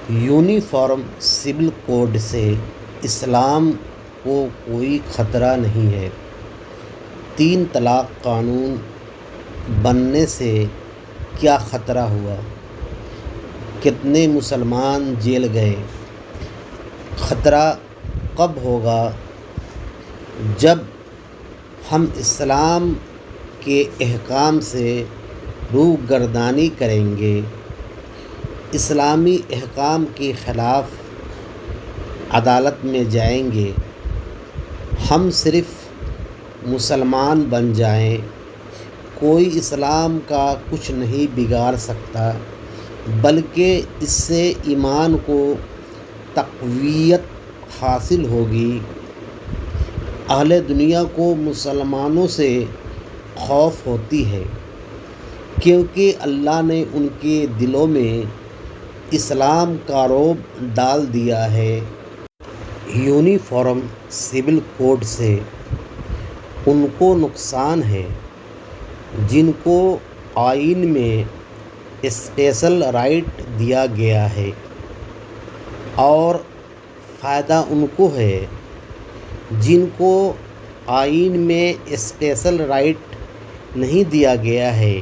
Uniform civil code سے اسلام کو کوئی خطرہ نہیں ہے۔ 3 طلاق قانون بننے سے کیا خطرہ ہوا؟ کتنے مسلمان جیل گئے؟ خطرہ کب ہوگا؟ جب ہم اسلام کے احکام سے روگردانی کریں گے، اسلامی احکام کے خلاف عدالت میں جائیں گے۔ ہم صرف مسلمان بن جائیں، کوئی اسلام کا کچھ نہیں بگاڑ سکتا، بلکہ اس سے ایمان کو تقویت حاصل ہوگی۔ اہل دنیا کو مسلمانوں سے خوف ہوتی ہے، کیونکہ اللہ نے ان کے دلوں میں اسلام کا رعب ڈال دیا ہے۔ یونیفارم سول کوڈ سے ان کو نقصان ہے جن کو آئین میں اسپیشل رائٹ دیا گیا ہے، اور فائدہ ان کو ہے جن کو آئین میں اسپیشل رائٹ نہیں دیا گیا ہے۔